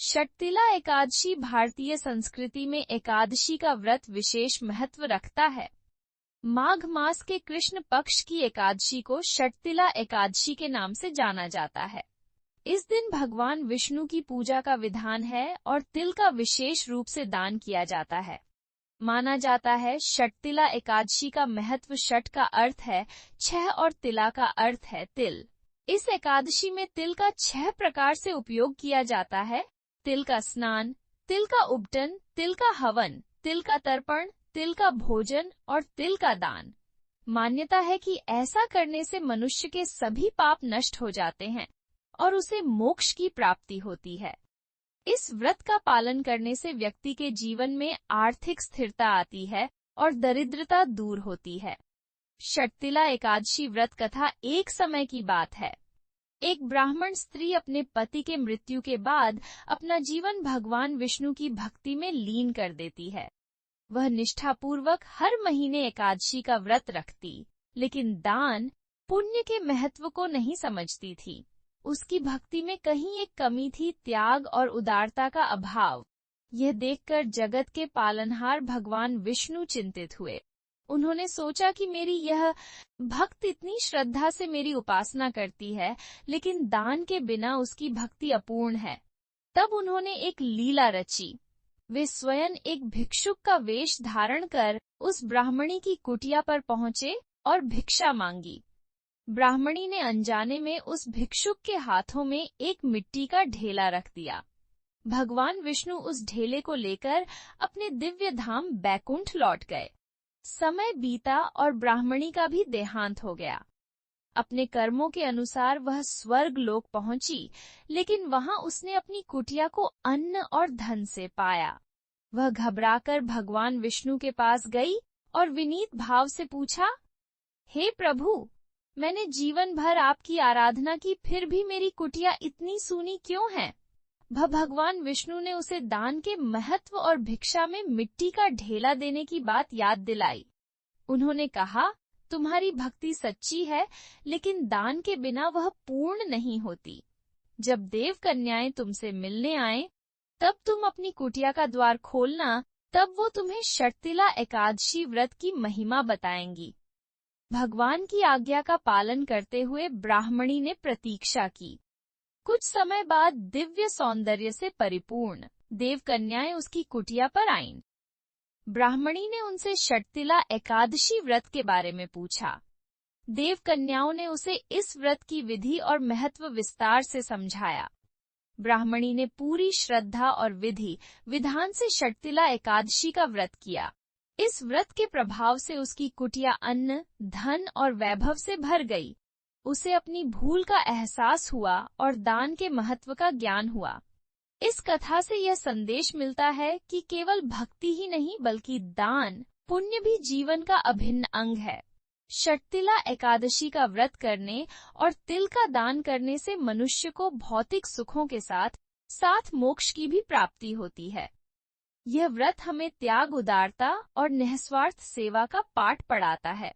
षटतिला एकादशी भारतीय संस्कृति में एकादशी का व्रत विशेष महत्व रखता है। माघ मास के कृष्ण पक्ष की एकादशी को षटतिला एकादशी के नाम से जाना जाता है। इस दिन भगवान विष्णु की पूजा का विधान है और तिल का विशेष रूप से दान किया जाता है। माना जाता है षटतिला एकादशी का महत्व, षट का अर्थ है 6 और तिला का अर्थ है तिल। इस एकादशी में तिल का 6 प्रकार से उपयोग किया जाता है। तिल का स्नान, तिल का उपटन, तिल का हवन, तिल का तर्पण, तिल का भोजन और तिल का दान। मान्यता है कि ऐसा करने से मनुष्य के सभी पाप नष्ट हो जाते हैं और उसे मोक्ष की प्राप्ति होती है। इस व्रत का पालन करने से व्यक्ति के जीवन में आर्थिक स्थिरता आती है और दरिद्रता दूर होती है। षटतिला एकादशी व्रत कथा एक समय की बात है। एक ब्राह्मण स्त्री अपने पति के मृत्यु के बाद अपना जीवन भगवान विष्णु की भक्ति में लीन कर देती है। वह निष्ठापूर्वक हर महीने एकादशी का व्रत रखती, लेकिन दान पुण्य के महत्व को नहीं समझती थी। उसकी भक्ति में कहीं एक कमी थी, त्याग और उदारता का अभाव। यह देखकर जगत के पालनहार भगवान विष्णु चिंतित हुए। उन्होंने सोचा कि मेरी यह भक्त इतनी श्रद्धा से मेरी उपासना करती है, लेकिन दान के बिना उसकी भक्ति अपूर्ण है। तब उन्होंने एक लीला रची। वे स्वयं एक भिक्षुक का वेश धारण कर उस ब्राह्मणी की कुटिया पर पहुंचे और भिक्षा मांगी। ब्राह्मणी ने अनजाने में उस भिक्षुक के हाथों में एक मिट्टी का ढेला रख दिया। भगवान विष्णु उस ढेले को लेकर अपने दिव्य धाम बैकुंठ लौट गए। समय बीता और ब्राह्मणी का भी देहांत हो गया। अपने कर्मों के अनुसार वह स्वर्ग लोक पहुंची, लेकिन वहां उसने अपनी कुटिया को अन्न और धन से पाया। वह घबराकर भगवान विष्णु के पास गई और विनीत भाव से पूछा, हे प्रभु, मैंने जीवन भर आपकी आराधना की, फिर भी मेरी कुटिया इतनी सूनी क्यों है? भगवान विष्णु ने उसे दान के महत्व और भिक्षा में मिट्टी का ढेला देने की बात याद दिलाई। उन्होंने कहा, तुम्हारी भक्ति सच्ची है, लेकिन दान के बिना वह पूर्ण नहीं होती। जब देव कन्याएं तुमसे मिलने आए, तब तुम अपनी कुटिया का द्वार खोलना, तब वो तुम्हें षटतिला एकादशी व्रत की महिमा बताएंगी। भगवान की आज्ञा का पालन करते हुए ब्राह्मणी ने प्रतीक्षा की। कुछ समय बाद दिव्य सौंदर्य से परिपूर्ण देव कन्याएं उसकी कुटिया पर आईं। ब्राह्मणी ने उनसे षटतिला एकादशी व्रत के बारे में पूछा। देव कन्याओं ने उसे इस व्रत की विधि और महत्व विस्तार से समझाया। ब्राह्मणी ने पूरी श्रद्धा और विधि विधान से षटतिला एकादशी का व्रत किया। इस व्रत के प्रभाव से उसकी कुटिया अन्न, धन और वैभव से भर गई। उसे अपनी भूल का एहसास हुआ और दान के महत्व का ज्ञान हुआ। इस कथा से यह संदेश मिलता है कि केवल भक्ति ही नहीं, बल्कि दान पुण्य भी जीवन का अभिन्न अंग है। षटतिला एकादशी का व्रत करने और तिल का दान करने से मनुष्य को भौतिक सुखों के साथ साथ मोक्ष की भी प्राप्ति होती है। यह व्रत हमें त्याग, उदारता और निस्वार्थ सेवा का पाठ पढ़ाता है।